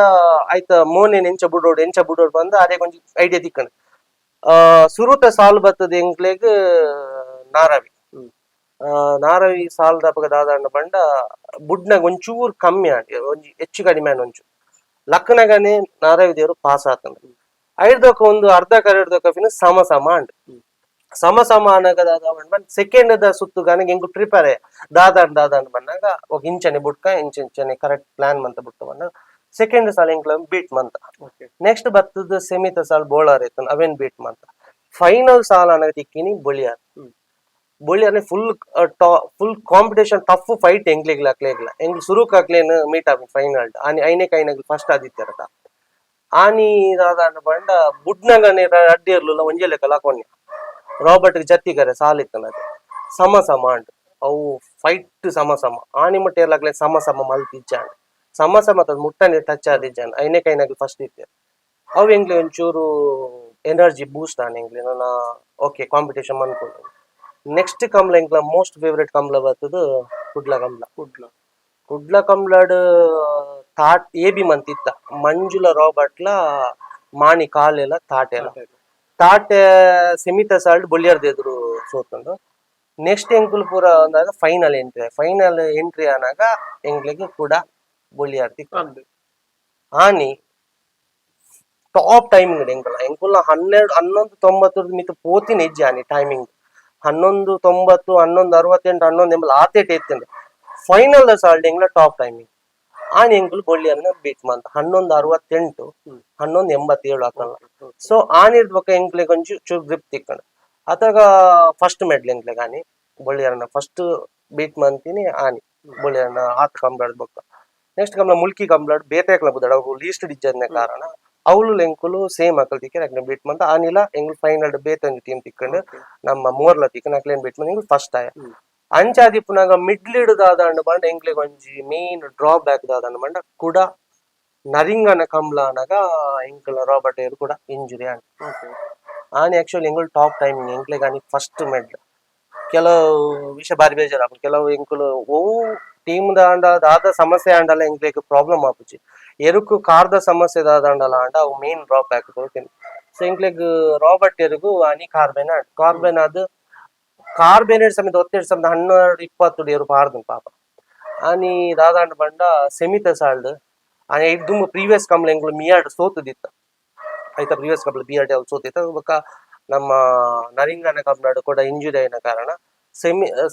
ಆಯ್ತಾ ಮೋನೇನ್ ಎಂಚ ಬುಡೋಡು ಬಂದ ಅದೇ ಒಂಜಿ ಐಡಿಯಾ ತಿಕ್ಕನ ಸುರುತ ಸಾಲ್ ಬತ್ತದ ಎಂಕ್ಲೆಗ್ ನಾರವಿ ನಾರವಿ ಸಾಲ್ ದಪಗ ದಾದಾಂಡ ಪಂಡ ಬುಡ್ನಾಗ ಒಂಚೂರು ಕಮ್ಮಿ ಆಂಡಿ ಒಂಜಿ ಹೆಚ್ಚು ಕಡಿಮೆ ಆನ್ ಒಂಚೂರು ಲಕ್ಕನಗನೆ ನಾರವಿ ದೇವರು ಪಾಸ್ ಆತಂಡ ಐಡ್ದೊಕ ಒಂದು ಅರ್ಧ ಕರೆಡ್ದೊಕ ಫಿನ ಸಮ ಸಮ ಅಂಡ್ ಸಮ ಸಮ ಅನ್ನಗ ದಾದ ಸೆಕೆಂಡ್ ದ ಸುತ್ತುಗಾನ ಎಂಕು ಪ್ರಿಪೇರ್ ದಾದಾಂಡ್ ಬಂದಾಗ ఒక ಇಂಚನೆ ಬುಡ್ಕ ಇಂಚನೆ ಕರೆಕ್ಟ್ ಪ್ಲಾನ್ ಮಂತ ಬುಟ್ಟ ಬಂದಾಗ ಸೆಕೆಂಡ್ ಸಾಲ ಎಂಕ್ಲ ಬೀಟ್ ಮಂತ ನೆಕ್ಸ್ಟ್ ಬತ್ತದ ಸೆಮಿತ ಸಾಲ್ ಬೋಳಾರ್ ಐತನ್ ಅವೇನ್ ಬೀಟ್ ಮಂತ ಫೈನಲ್ ಸಾಲ ಅನ್ನಗ ತಿಕ್ಕಿನಿ Boliyar full competition tough fight ಎಂಗ್ಲಿಗ್ಲ ಎಂಗ್ ಸುರುಕ್ ಅಕ್ಲೇನ್ ಮೀಟ್ ಆಗಿ ಫೈನಲ್ ಐನೆ ಕೈನಗ್ ಫಸ್ಟ್ ಆದಿತ್ಯರತ ಆನಿ ದಾದಾಂಡ ಬಂಡ ಬುಡ್ನಗನೆ ಅಡ್ಡಿರ್ಲ ಒಂಜೆ ಲೆಕ್ಕ ಲಾಕೊನ್ಯ ರಾಬರ್ಟ್ ಜತ್ತಿಗರೆ ಸಾಲಿತ್ತನ ಸಮ ಸಮ ಅಂಡ್ ಅವು ಫೈಟ್ ಸಮ ಸಮ ಆನಿ ಮುಟ್ಟೇರ್ಲಾಗ್ಲೆ ಸಮ ಸಮ ಮಲ್ತಿಜ್ಜಾಂಡ್ ಸಮ ಸಮ ಮುಟ್ಟನೆ ಟಚ್ ಆದಿಜ್ಜಾಂಡ್ ಐನೆ ಕೈನಾಗ ಫಸ್ಟ್ ಇತ್ತೆ ಅವು ಎಂಗ್ಲಿ ಒಂಚೂರು ಎನರ್ಜಿ ಬೂಸ್ಟ್ ಆನ್ ಎಂಗ್ಲಿ ನಾನು ಓಕೆ ಕಾಂಪಿಟೇಷನ್ ಅನ್ಕೊಂಡು ನೆಕ್ಸ್ಟ್ ಕಮ್ಲ ಎಂಗ್ಲ ಮೋಸ್ಟ್ ಫೇವ್ರೆಟ್ ಕಮ್ಲ ಬರ್ತದ ಕುಡ್ಲ ಕಮ್ಲಾಡ್ ತಾಟ್ ಏಬಿ ಮಂತಿತ್ತ ಮಂಜುಳ ರಾಬರ್ಟ್ಲ ಮಾಣಿ ಕಾಲೆಲ್ಲ ತಾಟೆ ಸೆಮಿತ ಸಾಲ್ಡ್ ಬೊಳ್ಳಿಯರ್ದ ಎದುರು ಸೋತಂಡು ನೆಕ್ಸ್ಟ್ ಎಂಕುಲ್ ಪೂರ ಅಂದಾಗ ಫೈನಲ್ ಎಂಟ್ರಿ ಆನಾಗ ಎಂಗ್ಲಿಗೆ ಕೂಡ ಬೊಳ್ಳಿಯಾರ್ತಿ ಆನಿ ಟಾಪ್ ಟೈಮಿಂಗ್ ಎಂಕುಲ್ನ 11:90 ಮಿತ್ ಪೋತಿನ ಹೆಜ್ಜೆ ಆನಿ ಟೈಮಿಂಗ್ 11:90 11:68 11 ಆತೇಟ್ ಎತ್ತಂಡು ಫೈನಲ್ ದ ಸಾಲ್ಡ್ ಎಂಗ್ಲ ಟಾಪ್ ಟೈಮಿಂಗ್ ಆನಿ ಎಂಕುಲ್ ಬೊಳ್ಳಿಯರ್ನ ಬೀಟ್ ಮಂತ್ 11:68 11:87 ಆತಲ್ಲ ಸೊ ಆನಿರ್ದ ಬೊಕ ಎಂಕ್ಲೆಗ್ ಒಂಚೂರು ಚೂರು ಗ್ರಿಪ್ ತಿಕ್ಕಂಡು ಅತಾಗ ಫಸ್ಟ್ ಮೆಡ್ಲ್ ಎಂಕ್ಲೆಗ್ ಆನಿ ಬೊಳ್ಳಿಯರ್ನ ಫಸ್ಟ್ ಬೀಟ್ ಮಂತಿನಿ ಆನಿ ಬೊಳ್ಳಿಯರ್ನ ಆತ್ ಕಂಬ್ಲಾಡ್ ಬೊಕ್ಕ ನೆಕ್ಸ್ಟ್ ಕಮ್ಲ ಮುಲ್ಕಿ ಕಂಬ್ಲಾಡ್ ಬೇತೆಕ್ಲ ಬುದಾಡ ಅವು ಲೀಸ್ಟ್ ಡಿಜ್ಜರ್ನ ಕಾರಣ ಅವಳು ಎಂಕುಲು ಸೇಮ್ ಅಕಲ್ ತಿಕ್ಕ ಅಕ್ಲೆ ಬೀಟ್ ಮಂತ ಆನಿಲ ಎಂಗ್ಲು ಫೈನಲ್ ಬೇತಂಜಿ ಟೀಮ್ ತಿಕ್ಕಂಡು ನಮ್ಮ ಮೂರ್ಲ ತಿಕ್ಕನ ಅಕ್ಲೇನ್ ಬೀಟ್ ಮಂತ್ ಎಂಗ್ಲು ಫಸ್ಟ್ ಆಯ ಅಂಚಾದಿಪ್ಪುನಾಗ ಮಿಡ್ಲಿಡ್ ದಾದಾಂಡ್ ಬಂಡ ಎಂಕ್ಲೆಗ್ ಒಂಜಿ ಮೇನ್ ಡ್ರಾ ಬ್ಯಾಕ್ ದಾದಾಂಡ್ ಬಂಡ ಕೂಡ ನರಿಂಗನ ಕಮ್ಲ ಅನಗ ಎಂಕುಲ ರಾಬರ್ಟ್ ಏರ್ ಕೂಡ ಇಂಜುರಿ ಆಂಡ್ ಆನಿ ಆಕ್ಚುಲಿ ಎಂಕುಲು ಟಾಪ್ ಟೈಮಿಂಗ್ ಎಂಕ್ಲೆಗ್ ಆನಿ ಫಸ್ಟ್ ಮೆಡ್ಲ್ ಕೆಲವು ವಿಷಯ ಬಾರಿ ಬೇಜಾರು ಕೆಲವು ಎಂಕುಲು ಓವು ಟೀಮ್ ದಾದ ಸಮಸ್ಯೆ ಆಂಡಲ ಎಂಕ್ಲೆಗ್ ಪ್ರಾಬ್ಲಮ್ ಆಪುಜಿ ಎರುಕು ಕಾರ್ದ ಸಮಸ್ಯೆ ದಾದಾಂಡಲ ಆಂಡ ಅವು ಮೇನ್ ಡ್ರಾಪ್ ಬ್ಯಾಕ್ ತೋತಿನಿ ಸೊ ಎಂಕ್ಲೆಗ್ ರಾಬರ್ಟ್ ಎರುಗು ಆನಿ ಕಾರ್ಬೆನ್ ಅದು ಕಾರ್ಬೇನೇಟ್ ಸಮೇತ ಒತ್ತೆಡ್ ಸಮೇತ 12-20 ಏರು ಪಾರ್ದು ಪಾಪ ಆನಿ ದಾದಾಂಡ ಬಂಡ ಸೆಮಿತ ಸಾಲ್ಡ್ ಆನೆ ದುಂಬು ಪ್ರೀವಿಯಸ್ ಕಮ್ಲ ಎಂಕ್ಲು ಮಿಯಾಡ್ ಸೋತುದಿತ್ತ ಐತ ಪ್ರೀವಿಯಸ್ ಕಮ್ಲ ಬಿಆರ್ಡಿ ಅವ್ರು ಸೋತಿತ್ತ ಬೊಕ ನಮ್ಮ ನರಿಂಗನ ಕಮ್ಲಾಡ್ ಕೂಡ ಇಂಜುರಿ ಆಯ್ನ ಕಾರಣ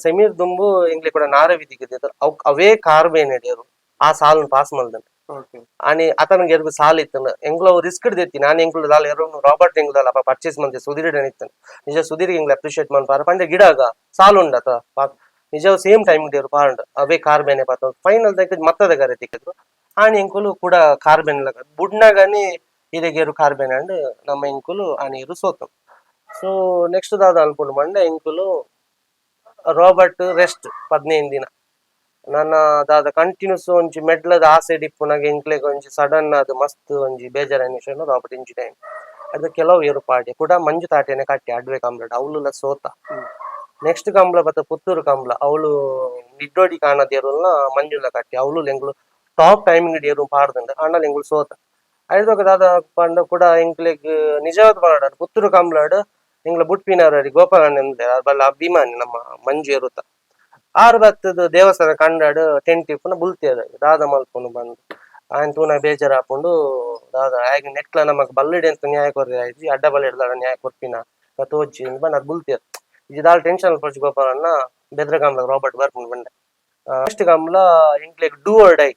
ಸೆಮಿರ್ ದುಂಬು ಎಂಗ್ಲಿ ಕೂಡ ನಾರವಿ ದಿಕ್ಕಿದ್ದ ಅವೇ ಕಾರ್ಬೇನೇಡಿಯರು ಆ ಸಾಲ್ನ ಪಾಸ್ ಮಲ್ದನ್ ಆನಿ ಅತನಗೆ ಎರ್ದು ಸಾಲ್ ಇತ್ತನ ಎಂಗ್ಲು ರಿಸ್ಕ್ ಹಿಡ್ದೆತ್ತಿ ನಾನು ಎಂಗ್ಲು ದಾಲ್ ಎರಡು ರಾಬರ್ಟ್ ಎಂಗ್ಲಲ್ಲ ಪರ್ಚೇಸ್ ಮಂತೆ ಸುಧೀರ್ ಇತ್ತನ ನಿಜ ಸುಧೀರ್ ಎಂಗ್ಲ ಅಪ್ರಿಶಿಯೇಟ್ ಮನ್ಪಾರ ಪಂಡ ಗಿಡಾಗ ಸಾಲ್ ಉಂಡತ ನಿಜ ಸೇಮ್ ಟೈಮ್ ಡೇರು ಪಾಂಡ್ ಅವೇ ಕಾರ್ಬೇನೆ ಪಾತ ಫೈನಲ್ ದಕ್ಕ ಮತ್ತದ ಗರೆ ತಿಕ್ಕಿದ್ರು ಆನಿ ಎಂಕುಲು ಕೂಡ ಕಾರ್ಬೇನ್ ಲಗ ಬುಡ್ನಾಗನೆ ಇರೆಗೇರು ಕಾರ್ಬೇನ್ ಅಂಡ್ ನಮ್ಮ ಎಂಕುಲು ಆನಿರು ಸೋತು ಸೊ ನೆಕ್ಸ್ಟ್ ದಾದ ಅನ್ಕೊಂಡು ಬಂಡ ಎಂಕುಲು ರಾಬರ್ಟ್ ರೆಸ್ಟ್ 15 ದಿನ ನನ್ನ ದಾದ ಕಂಟಿನ್ಯೂಸ್ ಒಂಜಿ ಮೆಡ್ಲದ ಆಸೆ ಡಿಪ್ಪುನಾಗ ಎಂಕ್ಲೆಗ್ ಒಂಜಿ ಸಡನ್ ಅದು ಮಸ್ತ್ ಒಂಜಿ ಬೇಜಾರ ಎನಿಸೇನು ರಾಬರ್ಟ್ ಇಂಜುರಿ ಆಯ್ತು ಅದು ಕೆಲವು ಏರು ಪಾಡಿ ಕೂಡ ಮಂಜು ತಾಟೆನೆ ಕಟ್ಟಿ ಅಡ್ವೆ ಕಂಬ್ಲಡ್ ಅವಳು ಸೋತ ನೆಕ್ಸ್ಟ್ ಕಂಬ್ಲ ಬತ್ತ ಪುತ್ತೂರು ಕಂಬ್ಲ ಅವಳು ನಿಡ್ಡೋಡಿ ಕಾಣದೇರುಲ್ನ ಮಂಜುಲ ಕಟ್ಟಿ ಅವಳು ಎಂಗ್ಲು ಟಾಪ್ ಟೈಮಿಂಗ್ ಡೇರು ಪಾಡ್ದಂಡ ಅಣ್ಣಲ್ ಎಂಗ್ಲು ಸೋತ ಐದೋಗ ದಾದ ಪಂಡ ಕೂಡ ಎಂಕ್ಲೆಗ್ ನಿಜವಾದ ಪಾಡ ಪುತ್ತೂರು ಕಂಬ್ಲಾಡ್ ಎಂಗ್ಲ ಬುಟ್ಪಿನವರಿ ಗೋಪಾಲಣ್ಣ ಬಲ್ಲ ಅಭಿಮಾನಿ ನಮ್ಮ ಮಂಜು ಇರುತ್ತ ಆರು ಬತ್ತದ ದೇವಸ್ಥಾನ ಕಂಡಾಡು ಟೆಂಟ್ ಇಪ್ಪುನ ಬುಲ್ತಿಯದ ದಾದ ಮಲ್ಪುನು ಬಂದು ಆಯ್ನ ತೂನ ಬೇಜಾರು ಹಾಕೊಂಡು ದಾದ ಆಗ ನೆಕ್ಲ ನಮಕ್ ಬಲ್ಲಿಡೆ ಅಂತ ನ್ಯಾಯ ಕೊರ್ರಿ ಆಯ್ತು ಅಡ್ಡ ಬಲ್ಲಿ ಹಿಡ್ದಾಡ ನ್ಯಾಯ ಕೊರ್ಪಿನ ತೋಜಿ ಬಂದು ಅದು ಬುಲ್ತಿಯದ ಇದು ದಾಲ್ ಟೆನ್ಷನ್ ಪಡ್ಚಿ ಗೋಪಾಲಣ್ಣ ಬೆದ್ರ ಕಂಬ್ಲ ರಾಬರ್ಟ್ ಬರ್ಪುಂಡು ಬಂಡೆ ನೆಕ್ಸ್ಟ್ ಕಂಬ್ಲ ಎಂಕ್ಲೆಗ್ ಡೂ ಆರ್ ಡೈ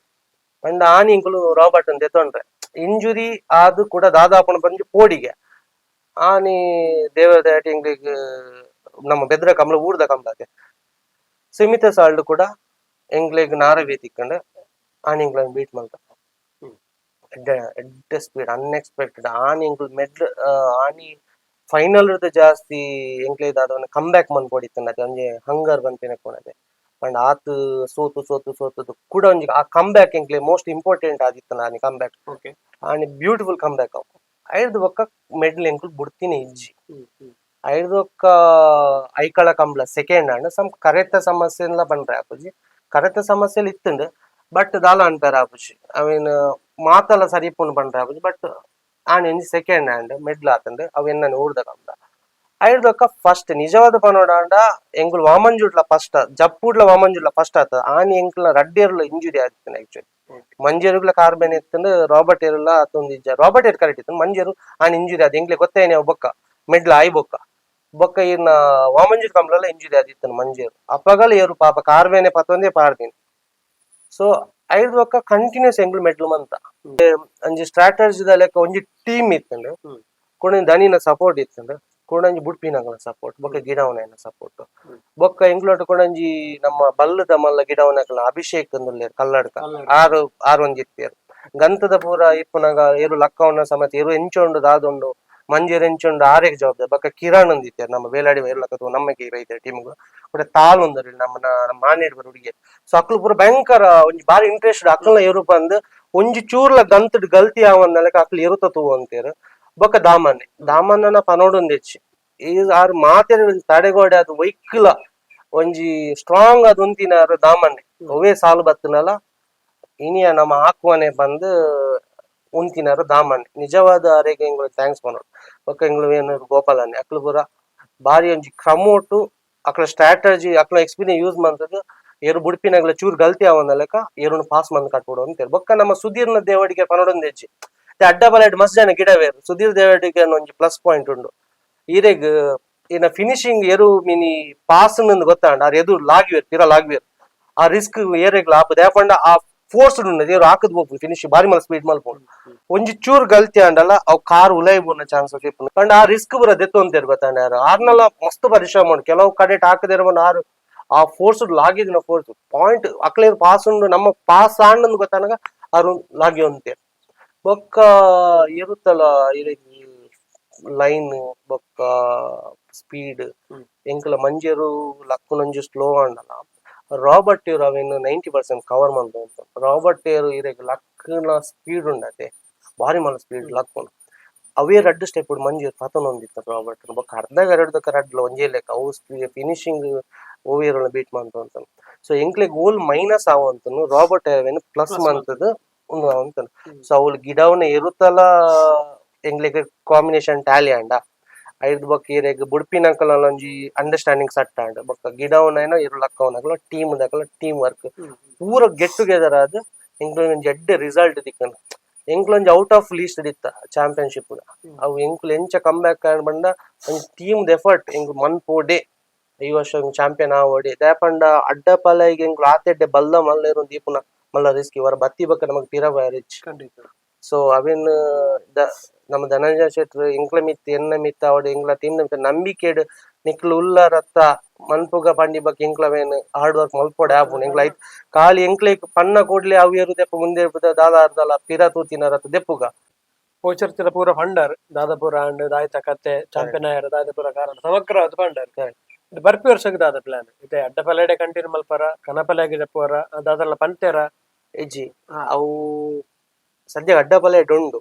ಅಂಡ್ ಆನಿ ಇಂಕುಲು ರಾಬರ್ಟ್ ಅಂತ ಎತ್ತೊಂಡ್ರೆ ಇಂಜುರಿ ಆದು ಕೂಡ ದಾದಾಪುಣ ಬಂದು ಪೋಡಿಗೆ ಆನಿ ದೇವದ ಎಂಕ್ಲೆಗ್ ನಮ್ಮ ಬೆದ್ರ ಕಂಬ್ಲ ಊರ್ದ ಕಂಬ್ಲಕ್ಕೆ ಸೀಮಿತ ಸಾಲ್ಡ್ ಕೂಡ ಎಂಗ್ಲೆಗ್ ನಾರವೇ ತಿಕ್ಕಂಡು ಆನಿ ಎಂಗ್ಲ ಬೀಟ್ ಮಲ್ತ ಎಡ್ಡೆ ಸ್ಪೀಡ್ ಅನ್ಎಕ್ಸ್ಪೆಕ್ಟೆಡ್ ಆನಿ ಎಂಗ್ಲ ಮೆಡ್ಲ್ ಆನಿ ಫೈನಲ್ ಜಾಸ್ತಿ ಎಂಕ್ಲೆಗ್ ದಾದವನ್ನ ಕಮ್ ಬ್ಯಾಕ್ ಮನ್ಪೊಡಿತ್ತಂಡ ಅದು ಒಂಜಿ ಹಂಗರ್ ಬಂತಿನ ಕೊಣದೆ ಅಂಡ್ ಆತ್ ಸೋತು ಕೂಡ ಒಂಜಿ ಆ ಕಮ್ ಬ್ಯಾಕ್ ಎಂಕ್ಲೆ ಮೋಸ್ಟ್ ಇಂಪಾರ್ಟೆಂಟ್ ಆದಿತ್ತನ ಆನಿ ಕಮ್ ಬ್ಯಾಕ್ ಆನಿ ಬ್ಯೂಟಿಫುಲ್ ಕಮ್ ಬ್ಯಾಕ್ ಅವು ಐದು ಬೊಕ್ಕ ಮೆಡ್ಲ್ ಎಂಕುಲ್ ಬುಡ್ತಿನಿ ಇಜ್ಜಿ ಐದೊಕ್ಕ ಐಕಳ ಕಂಬ್ಲ ಸೆಕೆಂಡ್ ಅಂಡ್ ಸಮ್ ಕರೆತ ಸಮಸ್ಯೆ ಬಂದ್ರೆ ಆಪುಜಿ ಕರೆತ ಸಮಸ್ಯೆ ಇತ್ತುಂಡು ಬಟ್ ದಾಲ ಅನ್ಪೇರ ಆಪುಜಿ ಐ ಮೀನ್ ಮಾತಲ್ಲ ಸರಿಪುಂಡು ಬಂದ್ರೆ ಆಪುಜಿ ಬಟ್ ಆನೆ ಒಂಜಿ ಸೆಕೆಂಡ್ ಹ್ಯಾಂಡ್ ಮಿಡ್ಲ್ ಆತಂಡ್ ಅವು ಎನ್ನ ಊರ್ದ ಕಮ್ಲ ಐಡ್ದೊಕ್ಕ ಫಸ್ಟ್ ನಿಜವಾದ ಪನೋಡಾಂಡ ಎಂಕುಲು ವಾಮಂಜುಡ್ಲ ಫಸ್ಟ್ ಜಪ್ಪುಡ್ಲ ವಾಮಂಜುಡ್ಲ ಫಸ್ಟ್ ಆತ ಆನಿ ಎಂಕುಲ್ನ ರಡ್ಡೇರ್ಲ ಇಂಜುರಿ ಆದಿತ್ತನ ಆಕ್ಚುಲಿ ಮಂಜೇರುಗ್ಲ ಕಾರ್ಬನ್ ಇತ್ತಂಡ್ ರಾಬರ್ಟ್ ಏರ್ಲ ಅತ್ತೊಂದು ರಾಬರ್ಟ್ ಏರ್ ಕರೆಕ್ಟ್ ಇತ್ತು ಮಂಜೇರು ಆನ್ ಇಂಜುರಿ ಆದ ಎಂಕ್ಲೆ ಗೊತ್ತೇನೆ ಬೊಕ್ಕ ಮಿಡ್ಲ್ ಆಯ್ ಬೊಕ್ಕ ಬೊಕ್ಕ ಇನ್ನ ವಾಮಂಜುಡ್ ಕಂಬ್ಲಲ್ಲ ಇಂಜುರಿ ಆದಿತ್ತನ ಮಂಜೇರು ಅಪಗಲ ಏರು ಪಾಪ ಕಾರ್ಬೇನೆ ಪತ್ತೊಂದೇ ಪಾಡ್ದಿನಿ ಸೊ ಐದು ಬೊಕ್ಕ ಕಂಟಿನ್ಯೂಸ್ ಎಂಕ್ಲು ಮೆಡ್ಲು ಮಂತ ಒಂಜಿ ಸ್ಟ್ರಾಟಜಿದ ಲೆಕ್ಕ ಒಂಜಿ ಟೀಮ್ ಇತ್ತಂಡ್ ಕೂಡ ದನಿನ ಸಪೋರ್ಟ್ ಇತ್ತಂಡ್ ಕೊಡಂಜಿ ಬುಡ್ಪಿನಂಗಲ ಸಪೋರ್ಟ್ ಬೊಕ್ಕ ಗಿಡವನ ಸಪೋರ್ಟ್ ಬೊಕ್ಕ ಎಂಕ್ಲೋಟ ಕೊಡಂಜಿ ನಮ್ಮ ಬಲ್ಲದ ಮಲ್ಲ ಗಿಡವನಕಲ ಅಭಿಷೇಕ್ ಅಂದುಲ್ಲೇರ್ ಕಲ್ಲಡ್ಕ ಆರು ಒಂಜಿತ್ತೇರು ಗಂತದ ಪೂರ ಇಪ್ಪುನಗ ಏರು ಲಕ್ಕವನ ಸಮೇತ ಏರು ಎಂಚೊಂಡು ದಾದೊಂಡು ಮಂಜೇರು ಎಂಚೊಂಡು ಆರೇಗ್ ಜವಾಬ್ದಾರಿ ಬೊಕ್ಕ ಕಿರಣ್ ಅಂದಿತ್ತೇರು ನಮ್ಮ ಬೇಲಾಡಿ ಏರ್ಲಕತ್ತು ನಮಗೆ ರೈತ ಟೀಮ್ಗಳು ಕೂಡ ತಾಲ್ ಒಂದರಿ ನಮ್ಮ ಮಾನೇಡ್ ಬರ ಹುಡುಗಿ ಸೊ ಅಕ್ಲು ಪೂರ ಭಯಂಕರ ಒಂಜಿ ಬಾರಿ ಇಂಟ್ರೆಸ್ಟ್ ಅಕ್ಲ ಏರು ಬಂದ್ ಒಂಜಿ ಚೂರ್ಲ ಗಂತಡ್ ಗಲ್ತಿ ಆವನ್ನಲೆಕ ಅಕ್ಲು ಏರುತ ತೂ ಅಂತೇರು ಬೊಕ್ಕ ದಾಮನ್ನ ಪನೋಡೊಂದು ಹೆಚ್ಚಿ ಈ ಆರು ಮಾತೆರ ತಡೆಗೋಡೆ ಅದು ವೈಕ್ಲ ಒಂಜಿ ಸ್ಟ್ರಾಂಗ್ ಅದು ಉಂತಿನಾರು ದಾಮನ್ನೆ ಒವೇ ಸಾಲು ಬತ್ತನಲ್ಲ ಇನಿಯ ನಮ್ಮ ಹಾಕುವನೆ ಬಂದು ಉಂತಿನಾರು ದಾಮನ್ನೆ ನಿಜವಾದ ಅರೆಗೆ ಎಂಗ್ಳು ಥ್ಯಾಂಕ್ಸ್ ಮಾಡೋದು ಬೊಕ್ಕ ಎಂಗ್ಳು ಏನು ಗೋಪಾಲನೆ ಅಕ್ಲು ಪೂರ ಬಾರಿ ಒಂಜಿ ಕ್ರಮೋಟು ಅಕ್ಲ ಸ್ಟ್ರಾಟಜಿ ಅಕ್ಲ ಎಕ್ಸ್ಪೀರಿಯನ್ಸ್ ಯೂಸ್ ಮಾಡ್ತದ ಏರು ಬುಡ್ಪಿನಾಗ್ಲ ಚೂರ್ ಗಲ್ತಿ ಆವನ್ನಲೆಕ ಏರುನು ಪಾಸ್ ಮಂದ್ ಕಟ್ಬಿಡು ಅಂತೇಳಿ ಬೊಕ್ಕ ನಮ್ಮ ಸುಧೀರ್ನ ದೇವಡಿಗೆ ಪನೋಡೊಂದು ಹೆಚ್ಚಿ ಅಡ್ಡ ಬಲಾಡ್ ಮಸ್ತ್ ಜನ ಗಿಡವೇರು ಸುಧೀರ್ ದೇವಡಿಗೆ ಒಂಜಿ ಪ್ಲಸ್ ಪಾಯಿಂಟ್ ಉಂಡು ಈರೆಗ್ ಇನ್ನ ಫಿನಿಶಿಂಗ್ ಎರು ಮಿನಿ ಪಾಸ್ ಗೊತ್ತಾಂಡ ಆರ್ ಎದು ಲಾಗಿವೇರು ತೀರಾ ಲಾಗಿವೇರು ಆ ರಿಸ್ಕ್ ಏರೆಗ್ ಲಾಭ ದೇಪಂಡ ಆ ಫೋರ್ಸ್ ಉಂಡು ಏರು ಹಾಕದ್ ಬೋಪು ಫಿನಿಶಿಂಗ್ ಬಾರಿ ಮಲ್ಲ ಸ್ಪೀಡ್ ಮಲ್ಪೋಡು ಒಂಜಿ ಚೂರ್ ಗಲ್ತಿ ಅಂಡಲ್ಲ ಅವ್ ಕಾರ್ ಉಲೈ ಬೋನ ಚಾನ್ಸಸ್ ಇಪ್ಪು ಕಂಡ ಆ ರಿಸ್ಕ್ ಬರ ದೆತ್ತು ಅಂತೇರು ಗೊತ್ತಾಂಡ ಯಾರು ಆರ್ನೆಲ್ಲ ಮಸ್ತ್ ಪರಿಶ್ರಮ ಮಾಡು ಕೆಲವು ಕಡೆ ಹಾಕದೇರ ಆರು ಆ ಫೋರ್ಸ್ ಲಾಗಿದಿನ ಫೋರ್ಸ್ ಪಾಯಿಂಟ್ ಅಕ್ಲೇರು ಪಾಸ್ ಉಂಡು ನಮ್ಮ ಪಾಸ್ ಆಂಡ್ ಗೊತ್ತಾನಾಗ ಅವ್ರು ಲಾಗಿ ಅಂತೇರು ಬೊಕ್ಕ ಇರುತ್ತಲ್ಲ ಲೈನ್ ಬೊಕ್ಕ ಸ್ಪೀಡ್ ಎಂಕಲ ಮಂಜೇರು ಲಕ್ಕುನೊಂಜಿ ಸ್ಲೋ ಆಂಡಲ ರಾಬರ್ಟ್ ಏರು ಅವೇನು 90% ಕವರ್ ಮಾಡ್ಬೋದು ರಾಬರ್ಟ್ ಏರು ಇರೆಗ್ ಲಕ್ನ ಸ್ಪೀಡ್ ಉಂಡತೆ ಬಾರಿ ಮಲ್ಲ ಸ್ಪೀಡ್ ಲಕ್ಕುನು ಅವೇ ರಡ್ಡು ಸ್ಟೆಪ್ ಮಂಜೇರು ಪತನೊಂದಿತ್ತ ರಾಬರ್ಟ್ ಬೊಕ್ಕ ಅರ್ಧಗ ಎರಡ್ದಕ್ಕ ರಡ್ಲ ಒಂಜೇ ಲೆಕ್ಕ ಅವು ಫಿನಿಶಿಂಗ್ ಓವೇರ್ ಬೀಟ್ ಮಾಡ್ತು ಅಂತ ಸೊ ಎಂಕ್ಲೆ ಗೋಲ್ ಮೈನಸ್ ಆವಂತನು ರಾಬರ್ಟ್ ಏರ್ವೇನು ಪ್ಲಸ್ ಮಂತದ ಅಂತ ಸೊ ಅವಳು ಗಿಡವನ್ನ ಇರುತ್ತಲ್ಲ ಎಂಗ್ಲೆಗ್ ಕಾಂಬಿನೇಷನ್ ಟ್ಯಾಲಿ ಅಂಡ ಐದು ಬೊಕ್ಕ ಇರೆಗ್ ಬುಡ್ಪಿನಕಲ ಒಂಜಿ ಅಂಡರ್ಸ್ಟ್ಯಾಂಡಿಂಗ್ ಸಟ್ ಅಂಡ್ ಬೊಕ್ಕ ಗಿಡವನ ಇರು ಲಕ್ಕವನಕಲ ಟೀಮ್ ದಕಲ ಟೀಮ್ ವರ್ಕ್ ಪೂರ ಗೆಟ್ ಟುಗೆದರ್ ಆದ್ ಎಂಕ್ಲು ಒಂಜಿ ಎಡ್ಡೆ ರಿಸಲ್ಟ್ ದಿಕ್ಕನ ಎಂಕ್ಲು ಒಂಜಿ ಔಟ್ ಆಫ್ ಲೀಸ್ಟ್ ದಿತ್ತ ಚಾಂಪಿಯನ್ಶಿಪ್ ಅವು ಎಂಕ್ಲು ಎಂಚ ಕಮ್ ಬ್ಯಾಕ್ ಬಂಡ ಒಂಜಿ ಟೀಮ್ ಎಫರ್ಟ್ ಎಂಕ್ ಮನ್ಪೋಡೆ ಈ ವರ್ಷ ಚಾಂಪಿಯನ್ ಆವೋಡೆ ದಾಪಂಡ ಅಡ್ಡ ಪಲೈಗೆ ಎಂಕ್ಲು ಆತೆಡ್ಡೆ ಬಲ್ಲ ಮಲ್ಲೇರು ದೀಪುನ ಮಲ್ಲ ರಿಸ್ಕ್ ಇವರ ಬತ್ತಿ ಬಕ್ಕ ನಮಗ್ ತೀರಾ ರಿಚ್ ಸೊ ಅವೇನ್ ನಮ್ಮ ಧನಂಜಯ ಶೆಟ್ರು ಎಂಕ್ಲ ಮಿತ್ ಎನ್ನ ಮಿತ್ತ ಅವಡು ಎಂಕ್ಲ ಟೀಮ್ ನಂಬಿಕೆಡ್ ನಿಕ್ಲು ಉಲ್ಲ ರತ್ತ ಮನ್ಪುಗ ಪಂಡಿ ಬಕ್ ಎಂಕ್ಲವೇನ್ ಹಾರ್ಡ್ ವರ್ಕ್ ಮಲ್ಪೋಡೆ ಆಪುಂಡು ಎಂಕ್ಲ ಐತ್ ಖಾಲಿ ಎಂಕ್ಲೆ ಪನ್ನ ಕೂಡ್ಲೆ ಅವು ಏರು ದೆಪ್ಪ ಮುಂದೆ ದಾದ ಅರ್ಧಲ ಪಿರ ತೂತಿನ ರತ್ತ ದೆಪ್ಪುಗ ಪೋಚರ್ತಿರ ಪೂರ ಫಂಡರ್ ದಾದಪುರ ಅಂಡ್ ದಾಯ್ತ ಕತ್ತೆ ಚಾಂಪಿಯನ್ ಆಯರ್ ದಾದಪುರ ಕಾರಣ ಸಮಗ್ರ ಫಂಡರ್ ಇದು ಬರ್ಪಿ ವರ್ಷಕ್ಕೆ ದಾದ ಪ್ಲಾನ್ ಇದೆ ಅಡ್ಡ ಪಲ್ಲೆಡೆ ಕಂಟಿನ್ಯೂ ಮಲ್ಪರ ಕನಪಲ್ಲೆಗೆ ದೆಪ್ಪುವರ ದಾದಲ್ಲ ಪಂತೆರ ಎಜ್ಜಿ ಅವು ಸದ್ಯ ಅಡ್ಡ ಪಲ್ಯಡ್ ಉಂಡು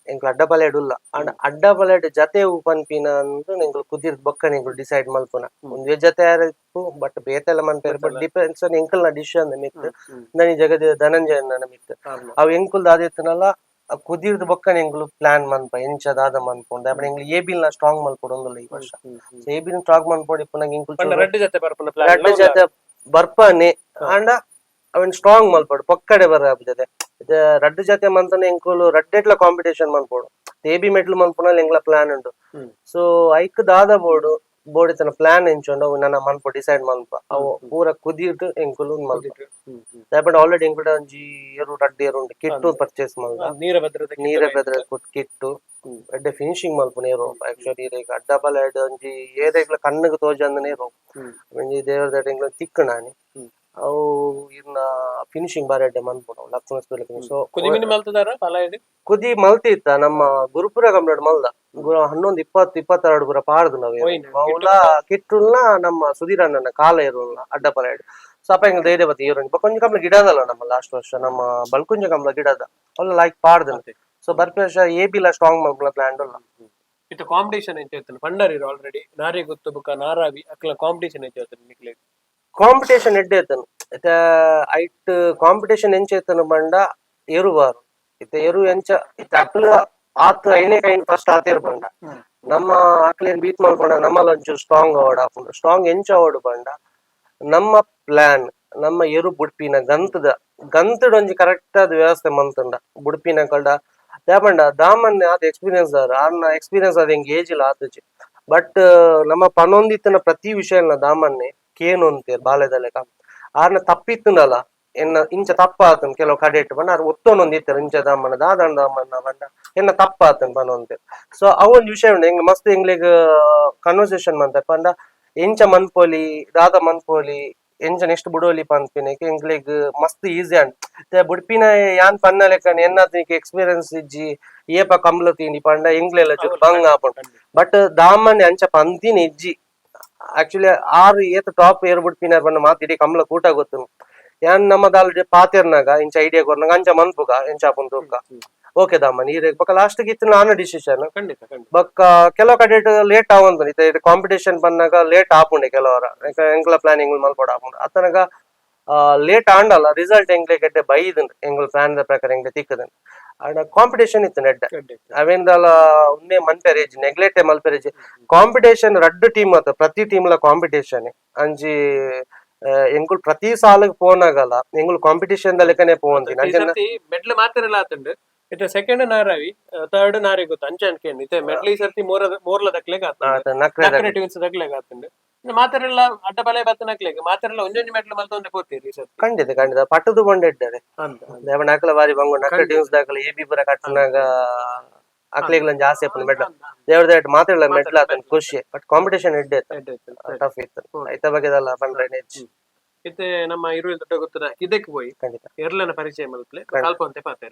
ಎಂಕ್ಲು ಅಡ್ಡ ಪಲ್ಯಡ್ ಉಲ್ಲ ಅಂಡ್ ಅಡ್ಡ ಪಲ್ಯಡ್ ಜತೆ ಪನ್ಪಿನ ಅಂದ್ ಎಂಕ್ಲು ಕುದಿರ್ದ್ ಬೊಕ್ಕ ಎಂಕ್ಲು ಡಿಸೈಡ್ ಮಲ್ಪುನ ಒಂದೇ ಜತೆ ಯಾರಿಪ್ಪು ಬಟ್ ಬೇತೆಲ್ಲ ಮನ್ಪೇರು ಬಟ್ ಡಿಪೆಂಡ್ಸ್ ಆನ್ ಎಂಕಲ್ನ ಡಿಸಿಷನ್ ಮಿತ್ ದನಿ ಜಗದ ಧನಂಜಯನ ಮಿತ್ ಅವು ಎಂಕುಲ್ ದಾದಿತ್ತನಲ್ಲ ಕುದಿರ್ದ್ ಬೊಕ್ಕ ಎಂಕ್ಲು ಪ್ಲಾನ್ ಮನ್ಪ ಎಂಚ ದಾದ ಮನ್ಪುಂಡು ಅಪ್ಪ ಎಂಕ್ಲು ಏಬಿಲ್ನ ಸ್ಟ್ರಾಂಗ್ ಮಲ್ಪೊಡು ಒಂದುಲ್ಲ ಈ ವರ್ಷ ಸೊ ಏಬಿಲ್ ಸ್ಟ್ರಾಂಗ್ ಮನ್ಪೊಡು ಇಪ್ಪುನಗ ಎಂಕ್ಲು ರೆಡ್ ಜೊತೆ ರೆಡ್ ಜತೆ ಬರ್ಪನೆ ಅಂಡ ಅವನ್ ಸ್ಟ್ರಾಂಗ್ ಮಲ್ಪೊಡು ಪೊಕ್ಕಡೆ ಬರ ಜೊತೆ ರಡ್ಡು ಜತೆ ಮಂತನ ಎಂಕುಲು ರಡ್ಡೆಟ್ಲ ಕಾಂಪಿಟೇಷನ್ ಮನ್ಪೊಡು ಏಬಿ ಮೆಟ್ಲು ಮನ್ಪುನಲ್ಲಿ ಎಂಕ್ಲ ಪ್ಲಾನ್ ಉಂಡು ಸೊ ಐಕ್ ದಾದ ಬೋರ್ಡ್ ಇತ್ತನ ಪ್ಲಾನ್ ಎಂಚುಂಡು ಅವು ನನ್ನ ಮನ್ಪೊ ಡಿಸೈಡ್ ಮನ್ಪ ಅವು ಪೂರ ಕುದಿಟ್ಟು ಎಂಕುಲು ಮಲ್ಪ ದಾಯಪಂಡ ಆಲ್ರೆಡಿ ಎಂಕುಡ ಒಂಜಿ ಏರು ರಡ್ಡು ಏರು ಉಂಡು ಕಿಟ್ಟು ಪರ್ಚೇಸ್ ಮಲ್ದ ನೀರ ಬೆದ್ರ ಕಿಟ್ಟು ಎಡ್ಡೆ ಫಿನಿಶಿಂಗ್ ಮಲ್ಪುನ ಏರು ಆಕ್ಚುಲಿ ಈಗ ಅಡ್ಡ ಪಲ್ಯಡ್ ಒಂಜಿ ಏರೆಗ್ಲ ಕಣ್ಣಗ್ ತೋಜಂದನೆ ಏರು ಒಂಜಿ ದೇವರ ಎಂಕ್ಲ ತಿಕ್ಕಣಾನಿ ಅವು ಇನ್ನ ಫಿನಿಶಿಂಗ್ ಬಾರಿ ಎಡ್ಡೆ ಮನ್ಪುನ ಲಕ್ಷ್ಮಣ ಸ್ಪೀಡ್ ಸೊ ಕುದಿ ಮಲ್ತಿತ್ತ ನಮ್ಮ ಗುರುಪುರ ಕಂಪ್ಲೀಟ್ ಮಲ್ದ 11-20-22 ಪುರ ಪಾಡ್ದು ನಾವ್ ಕಿಟ್ಟುಲ್ನ ನಮ್ಮ ಸುಧೀರಣ್ಣನ ಕಾಲ ಇರುಲ್ನ ಅಡ್ಡ ಪಲ್ಯಡ್ ಸೊ ಅಪ್ಪ ಎಂಗ್ ಧೈರ್ಯ ಬತ್ತಿ ಇವರು ಕೊಂಚ ಕಂಪ್ಲ ಗಿಡದಲ್ಲ ನಮ್ಮ ಲಾಸ್ಟ್ ವರ್ಷ ನಮ್ಮ ಬಲ್ಕುಂಜ ಕಂಪ್ಲ ಗಿಡದ ಅಲ್ಲ ಲೈಕ್ ಪಾಡ್ದಂತೆ ಸೊ ಬರ್ಪಿ ವರ್ಷ ಏಬಿಲ ಸ್ಟ್ರಾಂಗ್ ಮಲ್ಪುನ ಪ್ಲಾನ್ ಉಲ್ಲ ಇತ್ತು ಕಾಂಪಿಟೇಷನ್ ಎಂಚ ಇತ್ತು ಪಂಡರಿರು ಆಲ್ರೆಡಿ ನಾರಿ ಗುತ್ತು ಬುಕ್ಕ ನಾರಾವಿ ಅಕ್ಲ ಕಾಂಪಿಟೇಷನ್ ಎಂಚ ಇತ್ತು ನಿಕ್ಲೆ ಕಾಂಪಿಟೇಷನ್ ಎಡ್ಡೆ ಇತ್ತನು ಐಟ್ ಕಾಂಪಿಟೇಷನ್ ಎಂಚ ಇತ್ತನು ಬಂಡ ಎರು ಬಾರು ಇತ್ತ ಎರು ಎಂಚ ಇತ್ತ ಅಕ್ಲ ಆತ ಐನೇ ಕೈನ್ ಫಸ್ಟ್ ಆತೇರ್ ಬಂಡ ನಮ್ಮ ಆಕ್ಲೇನ್ ಬೀತ್ ಮಾಡ್ಕೊಂಡ ನಮ್ಮಲ್ಲಿ ಒಂಚೂರು ಸ್ಟ್ರಾಂಗ್ ಅವಡ್ ಹಾಕೊಂಡು ಸ್ಟ್ರಾಂಗ್ ಎಂಚ ಅವಡ್ ಬಂಡ ನಮ್ಮ ಪ್ಲಾನ್ ನಮ್ಮ ಎರು ಬುಡ್ಪಿನ ಗಂತದ ಒಂಜಿ ಕರೆಕ್ಟ್ ಆದ ವ್ಯವಸ್ಥೆ ಮಂತುಂಡ ಬುಡ್ಪಿನ ಕಲ್ಡ ದಾಪಂಡ ದಾಮನ್ ಆದ ಎಕ್ಸ್ಪೀರಿಯನ್ಸ್ ಆರ್ನ ಎಕ್ಸ್ಪೀರಿಯನ್ಸ್ ಅದ ಹೆಂಗ್ ಏಜ್ ಇಲ್ಲ ಆತುಜಿ ಬಟ್ ನಮ್ಮ ಪನೊಂದಿತ್ತಿನ ಪ್ರತಿ ವಿಷಯನ ದಾಮನ್ನೆ ಕೇನು ಅಂತೇರ್ ಬಾಲ್ಯದಲೆಕ ಆರ್ನ ತಪ್ಪಿತ್ತುಂಡಲ್ಲ ಎನ್ನ ಇಂಚ ತಪ್ಪ ಆತನ್ ಕೆಲವು ಕಡೆ ಇಟ್ಟು ಬಂಡ ಅವ್ರು ಒತ್ತೊಂದಿತ್ತಾರೆ ಇಂಚ ದಾಮನ ದಾದಂಡ ದಾಮನ ಬಂಡ ಎನ್ನ ತಪ್ಪ ಆತನ್ ಪನೊಂದು ಸೊ ಅವೊಂದು ವಿಷಯ ಉಂಡು ಹೆಂಗ್ ಮಸ್ತ್ ಎಂಗ್ಲಿಗ್ ಕನ್ವರ್ಸೇಷನ್ ಮಂತ ಪಂಡ ಎಂಚ ಮನ್ಪೊಲಿ ದಾದ ಮನ್ಪೊಲಿ ಎಂಚ ನೆಕ್ಸ್ಟ್ ಬುಡೋಲಿ ಪನ್ಪಿನ ಎಂಗ್ಲಿಗ್ ಮಸ್ತ್ ಈಸಿ ಅಂಡ್ ಬುಡ್ಪಿನ ಯಾನ್ ಪನ್ನ ಲೆಕ್ಕನ ಎನ್ನಾತಿಗೆ ಎಕ್ಸ್ಪೀರಿಯನ್ಸ್ ಇಜ್ಜಿ ಏಪ ಕಮ್ಲ ತೀನಿ ಪಂಡ ಎಂಗ್ಲೆಲ್ಲ ಚೂರು ಬಂಗ್ ಆಪುಂಡು ಬಟ್ ದಾಮನ್ ಅಂಚ ಪಂತಿನ ಇಜ್ಜಿ ಆಕ್ಚುಲಿ ಆರು ಏತ್ ಟಾಪ್ ಏರ್ ಬುಡ್ಪಿನ ಪಂಡ ಮಾತಿಡಿ ಕಮ್ಲ ಕೂಟ ಗೊತ್ತು ಯಾನ್ ನಮ್ಮದ ಆಲ್ರೆಡಿ ಪಾತೆರ್ನಾಗ ಇಂಚ ಐಡಿಯಾ ಕೊರ್ನಾಗ ಅಂಚ ಮನ್ಪುಗ ಎಂಚ ಆಪುಂಡು ತೂಕ ಓಕೆ ದಾಮನ್ ಈ ಬೊಕ್ಕ ಲಾಸ್ಟ್ ಇತ್ತು ನಾನು ಡಿಸಿಷನ್ ಖಂಡಿತ ಖಂಡಿತ ಬೊಕ್ಕ ಕೆಲವು ಕಡೆ ಲೇಟ್ ಆವಂದು ಇದು ಕಾಂಪಿಟೇಷನ್ ಬಂದಾಗ ಲೇಟ್ ಆಪುಂಡೆ ಕೆಲವರ ಎಂಕ್ಲ ಪ್ಲಾನಿಂಗ್ ಮಲ್ಪಡ ಆಪುಂಡು ಅತನಗ ಲೇಟ್ ಆಂಡಲ್ಲ ರಿಸಲ್ಟ್ ಎಂಗ್ಲೆ ಕೆಟ್ಟೆ ಬೈದನ್ ಎಂಗ್ಲ ಪ್ಲಾನ್ ಪ್ರಕಾರ ಎಂಗ್ಲೆ ತಿಕ್ಕದನ್ ಆಂಡ ಕಾಂಪಿಟೇಷನ್ ಇತ್ತು ನೆಡ್ಡ ಅವೇಂದಲ ಉನ್ನೆ ಮನ್ಪೆರೇಜ್ ನೆಗ್ಲೆಕ್ಟೆ ಮಲ್ಪೆರೇಜ್ ಕಾಂಪಿಟೇಷನ್ ರಡ್ಡು ಟೀಮ್ ಆತ ಪ್ರತಿ ಟೀಮ್ಲ ಕಾಂಪಿಟೇಷನ್ ಅಂಜಿ ಎಂಕುಲ್ ಪ್ರತಿ ಸಾಲಗ್ ಪೋನಾಗಲ್ಲ ಎಂಗುಲ್ ಕಾಂಪಿಟೇಷನ್ ಲೆಕ್ಕನೆ ಪೋವಂತೀನಿ ಮೆಡ್ಲ್ ಮಾತಿರಲ್ಲ ಆತಂಡು ಇತ್ತೆ ಸೆಕೆಂಡ್ ನಾರಾವಿ ಥರ್ಡ್ ನಾರಿ ಗೊತ್ತು ಅಂಚೆ ಅನ್ಕೇಂಡು ಇತ್ತೆ ಮೆಡ್ಲ್ ಈ ಸರ್ತಿ ಮೂರ್ಲ ದಕ್ಲೆಗ್ ಆತಂಡು ಟೀಮ್ಸ್ ದಕ್ಲೆಗ್ ಆತಂಡು ಮಾತೆರೆಲ್ಲ ಅಡ್ಡ ಬಲೆ ಬತ್ತ ನಕ್ಲೆಗ್ ಮಾತೆರೆಲ್ಲ ಒಂಜೊಂಜಿ ಮೆಡ್ಲ್ ಮಲ್ತೊಂದೆ ಪೋತೀರಿ ಈ ಸರ್ತಿ ಖಂಡಿತ ಖಂಡಿತ ಪಟ್ಟದು ಬಂಡೆ ಇದ್ದಾರೆ ನಕಲ ಬಾರಿ ಬಂಗು ನಕ ಟೀಮ್ಸ್ ದಾಖಲೆ ಎ ಬಿ ಬರ ಕಟ್ಟನಾಗ ಅಕ್ಲೆಗ್ಲ ಜಾಸ್ತಿ ಆಪುಂಡು ಮೆಡ್ಲ ದೇವ್ರ ದಟ್ ಮಾತೆಲ್ಲ ಮೆಡ್ಲ್ ಆತನ ಖುಷಿ ಬಟ್ ಕಾಂಪಿಟೇಷನ್ ಎಡ್ಡೆ ಟಫ್ ಇತ್ತು ಐತ ಬಗೆದಲ್ಲ ಬಂದ್ರೆ ಇತ್ತೆ ನಮ್ಮ ಇರುವೆ ದೊಡ್ಡ ಗೊತ್ತದ ಇದಕ್ಕೆ ಹೋಗಿ ಖಂಡಿತ ಎರ್ಲನ ಪರಿಚಯ ಮಲ್ಪಲೆ ಕಲ್ಪಂತೆ ಪಾತೆ